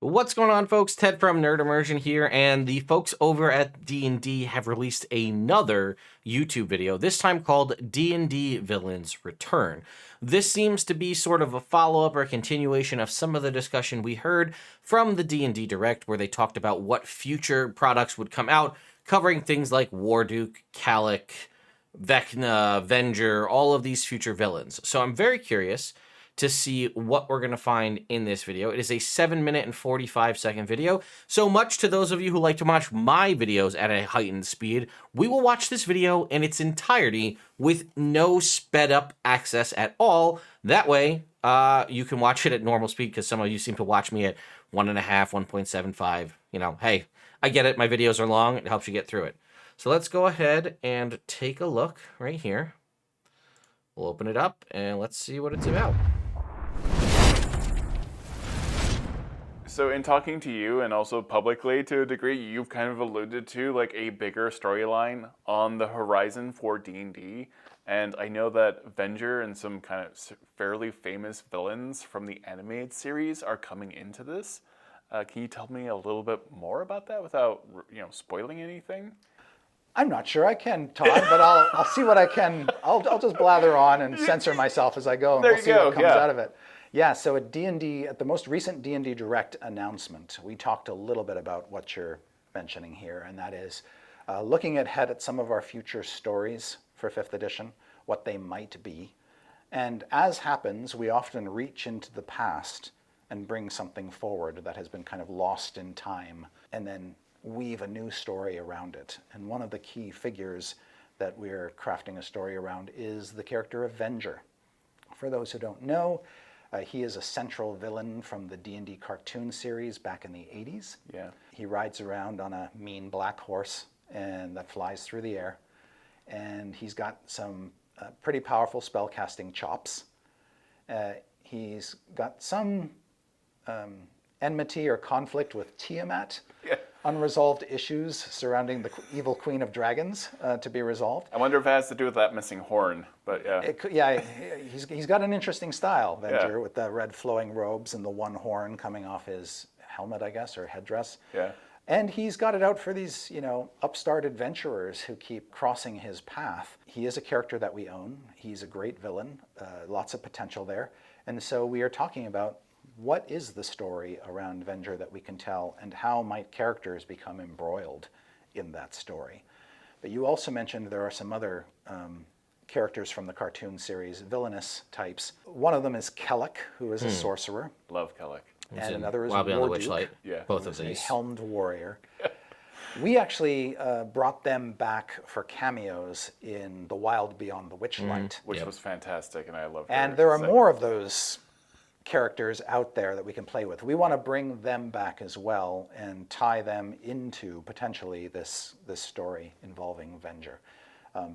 What's going on, folks? Ted from Nerd Immersion here, and the folks over at D&D have released another YouTube video, this time called D&D Villains Return. This seems to be sort of a follow-up or a continuation of some of the discussion we heard from the D&D Direct, where they talked about what future products would come out, covering things like Warduke, Calic, Vecna, Venger, all of these future villains. So I'm very curious to see what we're going to find in this video. It is a 7-minute and 45-second video. So much to those of you who like to watch my videos at a heightened speed, we will watch this video in its entirety with no sped up access at all. That way, you can watch it at normal speed, because some of you seem to watch me at 1.5, 1.75. You know, hey, I get it. My videos are long. It helps you get through it. So let's go ahead and take a look right here. We'll open it up and let's see what it's about. So in talking to you and also publicly to a degree, you've kind of alluded to like a bigger storyline on the horizon for D&D. And I know that Venger and some kind of fairly famous villains from the animated series are coming into this. Can you tell me a little bit more about that without, spoiling anything? I'm not sure I can, Todd, but I'll see what I can. I'll just blather on and censor myself as I go, and we'll see what comes out of it. Yeah, so at D&D, at the most recent D&D Direct announcement, we talked a little bit about what you're mentioning here, and that is looking ahead at some of our future stories for 5th edition, what they might be. And as happens, we often reach into the past and bring something forward that has been kind of lost in time, and then weave a new story around it. And one of the key figures that we're crafting a story around is the character of Venger. For those who don't know, he is a central villain from the D&D cartoon series back in the 80s. Yeah. He rides around on a mean black horse and that flies through the air. And he's got some pretty powerful spellcasting chops. He's got some enmity or conflict with Tiamat. Yeah. Unresolved issues surrounding the evil Queen of Dragons to be resolved. I wonder if it has to do with that missing horn, but yeah. He's got an interesting style, Venger, with the red flowing robes and the one horn coming off his helmet, I guess, or headdress. Yeah. And he's got it out for these, upstart adventurers who keep crossing his path. He is a character that we own. He's a great villain, lots of potential there. And so we are talking about what is the story around Venger that we can tell, and how might characters become embroiled in that story? But you also mentioned there are some other characters from the cartoon series, villainous types. One of them is Calic, who is a sorcerer. Love Calic. And another is Wild Beyond the Warduke, Witchlight. Yeah. Both of a these. helmed warrior. We actually brought them back for cameos in The Wild Beyond the Witchlight. Which was fantastic, and I loved it. And there are more of those characters out there that we can play with. We want to bring them back as well and tie them into potentially this story involving Venger.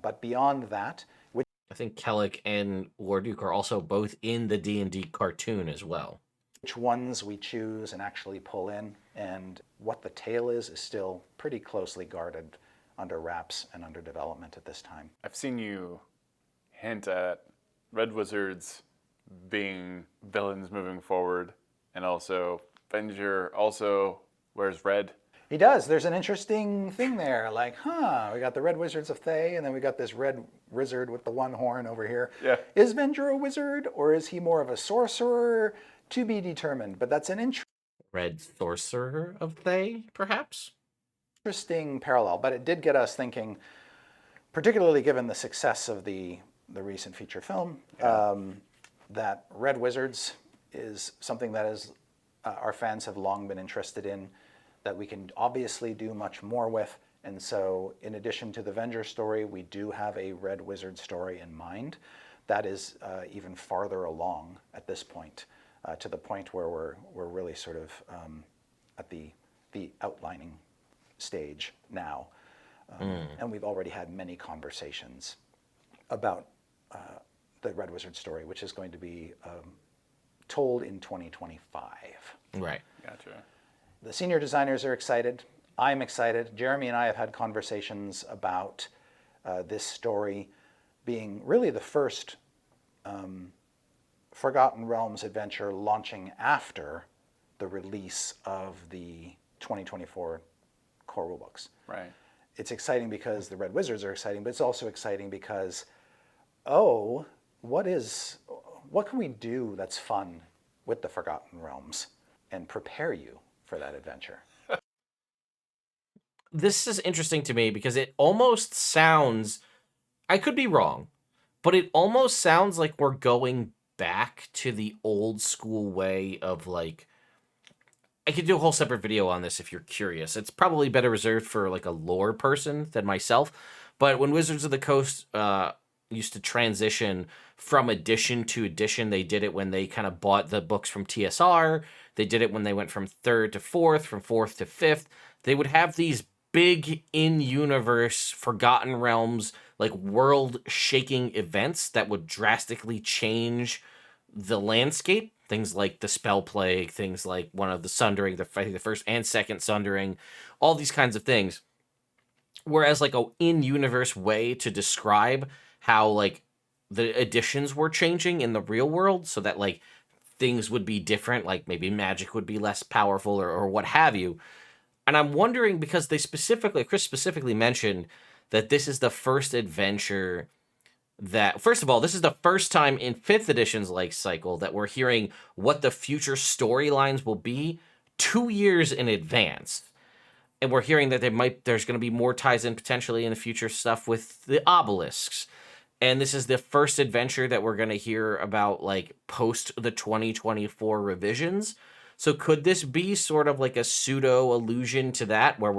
But beyond that, I think Calic and Warduke are also both in the D&D cartoon as well. which ones we choose and actually pull in, and what the tale is still pretty closely guarded under wraps and under development at this time. I've seen you hint at Red Wizards being villains moving forward, and also Venger also wears red. He does. There's an interesting thing there. Like, we got the Red Wizards of Thay, and then we got this red wizard with the one horn over here. Yeah. Is Venger a wizard, or is he more of a sorcerer? To be determined. But that's an Red Sorcerer of Thay, perhaps? interesting parallel. But it did get us thinking, particularly given the success of the recent feature film, that Red Wizards is something that is our fans have long been interested in, that we can obviously do much more with. And so in addition to the Venger story, we do have a Red Wizard story in mind that is even farther along at this point, to the point where we're really sort of at the outlining stage now. And we've already had many conversations about the Red Wizard story, which is going to be told in 2025. Right. Gotcha. The senior designers are excited. I'm excited. Jeremy and I have had conversations about this story being really the first Forgotten Realms adventure launching after the release of the 2024 core rulebooks. Right. It's exciting because the Red Wizards are exciting, but it's also exciting because, oh, what can we do that's fun with the Forgotten Realms and prepare you for that adventure? This is interesting to me because it almost sounds, I could be wrong, but it almost sounds like we're going back to the old school way of like, I could do a whole separate video on this if you're curious. It's probably better reserved for like a lore person than myself. But when Wizards of the Coast used to transition from edition to edition, they did it when they kind of bought the books from TSR. They did it when they went from third to fourth, from fourth to fifth. They would have these big in-universe Forgotten Realms, like world-shaking events that would drastically change the landscape. Things like the Spell Plague, things like one of the Sundering, the first and second Sundering, all these kinds of things. Whereas like a in-universe way to describe how like the editions were changing in the real world, so that like things would be different, like maybe magic would be less powerful or what have you. And I'm wondering because Chris specifically mentioned that this is the first adventure that, first of all, this is the first time in 5th edition's life cycle that we're hearing what the future storylines will be 2 years in advance. And we're hearing that there's going to be more ties in potentially in the future stuff with the obelisks. And this is the first adventure that we're going to hear about like post the 2024 revisions. So could this be sort of like a pseudo allusion to that, where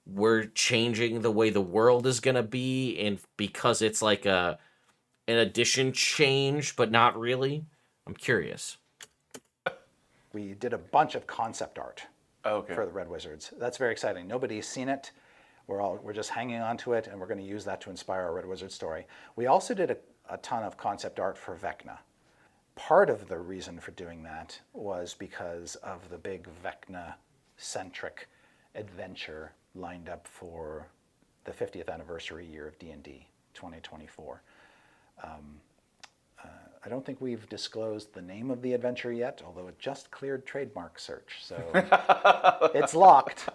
we're changing the way the world is going to be, and because it's like an edition change, but not really? I'm curious. We did a bunch of concept art Okay. for the Red Wizards. That's very exciting. Nobody's seen it. We're just hanging on to it, and we're going to use that to inspire our Red Wizard story. We also did a ton of concept art for Vecna. Part of the reason for doing that was because of the big Vecna-centric adventure lined up for the 50th anniversary year of D&D, 2024. I don't think we've disclosed the name of the adventure yet, although it just cleared trademark search, so it's locked.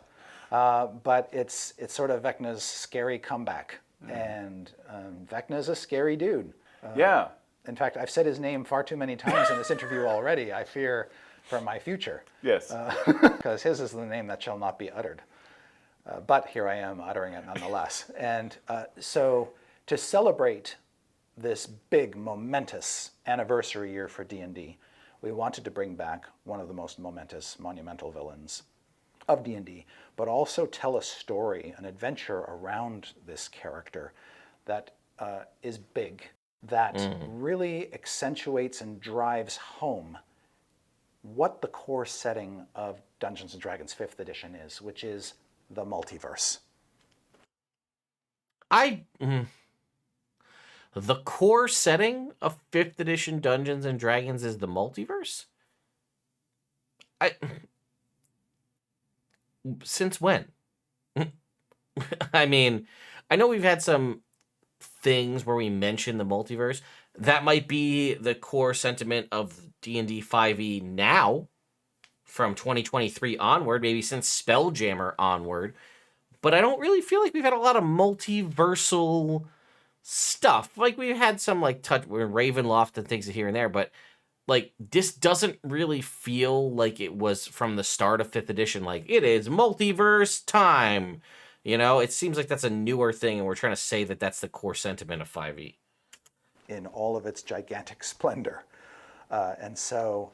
But it's sort of Vecna's scary comeback, and Vecna's a scary dude. Yeah. In fact, I've said his name far too many times in this interview already. I fear for my future. Yes. Because his is the name that shall not be uttered. But here I am uttering it nonetheless. And so to celebrate this big, momentous anniversary year for D&D, we wanted to bring back one of the most momentous, monumental villains of D&D, but also tell a story, an adventure around this character that is big, that really accentuates and drives home what the core setting of Dungeons & Dragons 5th edition is, which is the multiverse. The core setting of 5th edition Dungeons & Dragons is the multiverse? Since when? I mean, I know we've had some things where we mention the multiverse. That might be the core sentiment of D&D 5e now, from 2023 onward, maybe since Spelljammer onward. But I don't really feel like we've had a lot of multiversal stuff. Like, we had some, like, Ravenloft and things here and there, but, like, this doesn't really feel like it was from the start of 5th edition. Like, it is multiverse time. You know, it seems like that's a newer thing, and we're trying to say that that's the core sentiment of 5e. In all of its gigantic splendor. And so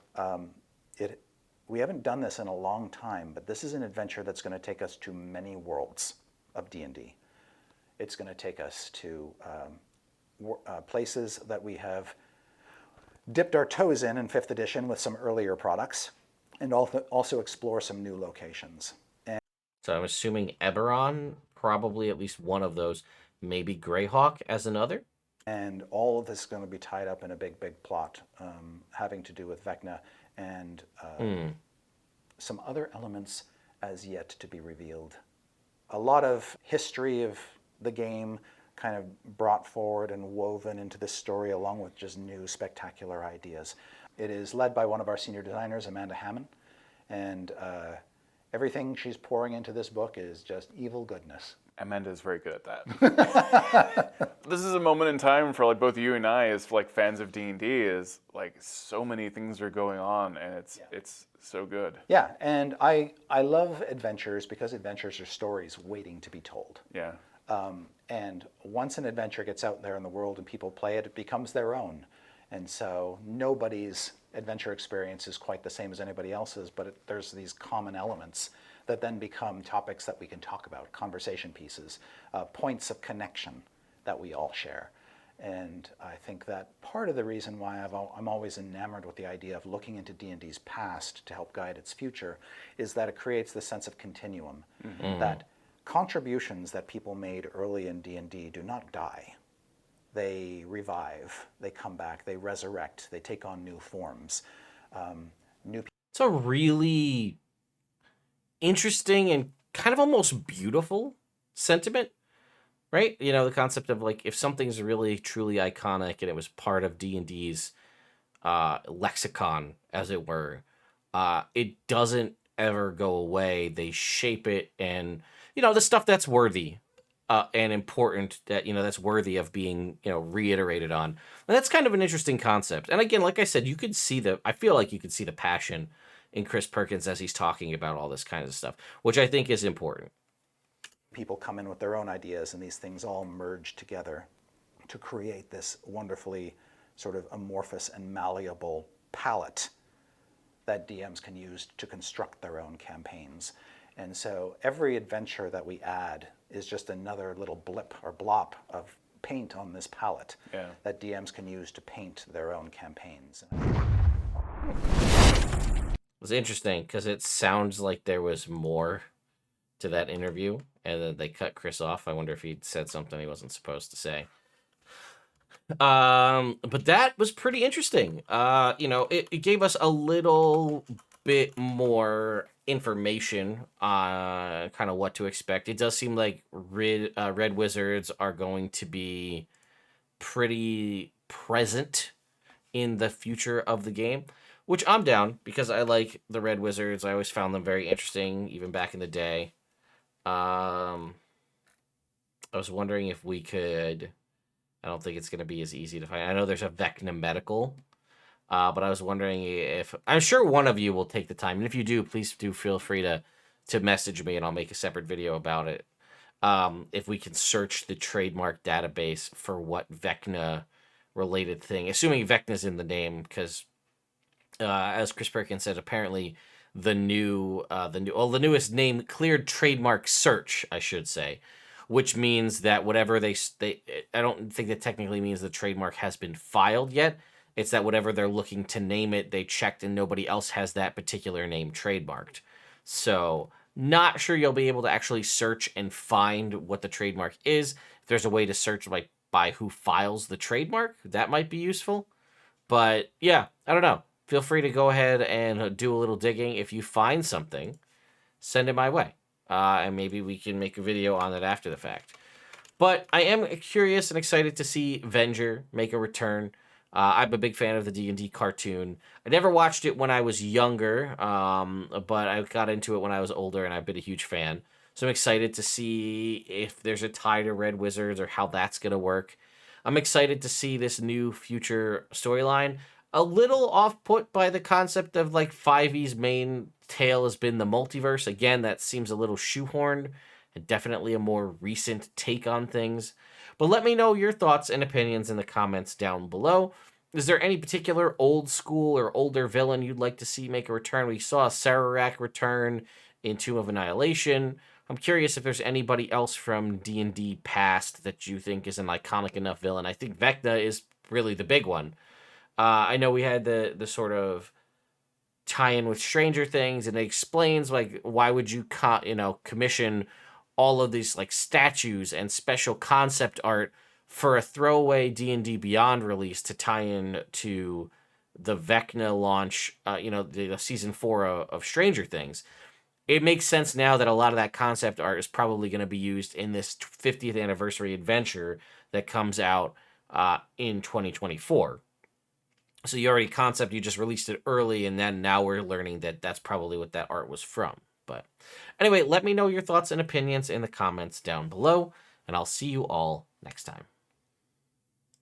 we haven't done this in a long time, but this is an adventure that's going to take us to many worlds of D&D. It's going to take us to places that we have dipped our toes in 5th edition with some earlier products, and also explore some new locations. So I'm assuming Eberron, probably at least one of those, maybe Greyhawk as another? And all of this is going to be tied up in a big, big plot having to do with Vecna and some other elements as yet to be revealed. A lot of history of the game kind of brought forward and woven into this story, along with just new spectacular ideas. It is led by one of our senior designers, Amanda Hammond, and everything she's pouring into this book is just evil goodness. Amanda is very good at that. This is a moment in time for like both you and I, as like fans of D&D, is like so many things are going on, and it's so good. Yeah, and I love adventures because adventures are stories waiting to be told. Yeah. And once an adventure gets out there in the world and people play it, it becomes their own. And so nobody's adventure experience is quite the same as anybody else's, but there's these common elements that then become topics that we can talk about, conversation pieces, points of connection that we all share. And I think that part of the reason why I'm always enamored with the idea of looking into D&D's past to help guide its future is that it creates this sense of continuum, that contributions that people made early in D&D do not die. They revive, they come back, they resurrect, they take on new forms. It's a really interesting and kind of almost beautiful sentiment, right? You know, the concept of like, if something's really truly iconic and it was part of D&D's lexicon, as it were, it doesn't ever go away. They shape it, and you know, the stuff that's worthy and important, that, you know, that's worthy of being, you know, reiterated on. And that's kind of an interesting concept. And again, like I said, you could see I feel like you could see the passion in Chris Perkins as he's talking about all this kind of stuff, which I think is important. People come in with their own ideas, and these things all merge together to create this wonderfully sort of amorphous and malleable palette that DMs can use to construct their own campaigns. And so every adventure that we add is just another little blip or blop of paint on this palette that DMs can use to paint their own campaigns. It was interesting because it sounds like there was more to that interview, and then they cut Chris off. I wonder if he'd said something he wasn't supposed to say. But that was pretty interesting. You know, it gave us a little bit more information on kind of what to expect. It does seem like Red Wizards are going to be pretty present in the future of the game, which I'm down, because I like the Red Wizards. I always found them very interesting, even back in the day. I was wondering if we could... I don't think it's going to be as easy to find. I know there's a Vecna Medical, but I was wondering if... I'm sure one of you will take the time. And if you do, please do feel free to message me, and I'll make a separate video about it. If we can search the trademark database for what Vecna-related thing, assuming Vecna's in the name, because as Chris Perkins said, apparently the newest name cleared trademark search, I should say, which means that whatever they I don't think that technically means the trademark has been filed yet. It's that whatever they're looking to name it, they checked and nobody else has that particular name trademarked. So not sure you'll be able to actually search and find what the trademark is. If there's a way to search like by who files the trademark, that might be useful. But yeah, I don't know. Feel free to go ahead and do a little digging. If you find something, send it my way. And maybe we can make a video on it after the fact. But I am curious and excited to see Venger make a return. I'm a big fan of the D&D cartoon. I never watched it when I was younger, but I got into it when I was older, and I've been a huge fan. So I'm excited to see if there's a tie to Red Wizards or how that's going to work. I'm excited to see this new future storyline. A little off-put by the concept of like 5e's main tale has been the multiverse. Again, that seems a little shoehorned, and definitely a more recent take on things. But let me know your thoughts and opinions in the comments down below. Is there any particular old school or older villain you'd like to see make a return? We saw Sararak return in Tomb of Annihilation. I'm curious if there's anybody else from D&D past that you think is an iconic enough villain. I think Vecna is really the big one. I know we had the sort of tie-in with Stranger Things, and it explains like why would you commission all of these like statues and special concept art for a throwaway D&D Beyond release to tie in to the Vecna launch, the season 4 of Stranger Things. It makes sense now that a lot of that concept art is probably going to be used in this 50th anniversary adventure that comes out in 2024. So you already concept, you just released it early, and then now we're learning that that's probably what that art was from. But anyway, let me know your thoughts and opinions in the comments down below, and I'll see you all next time.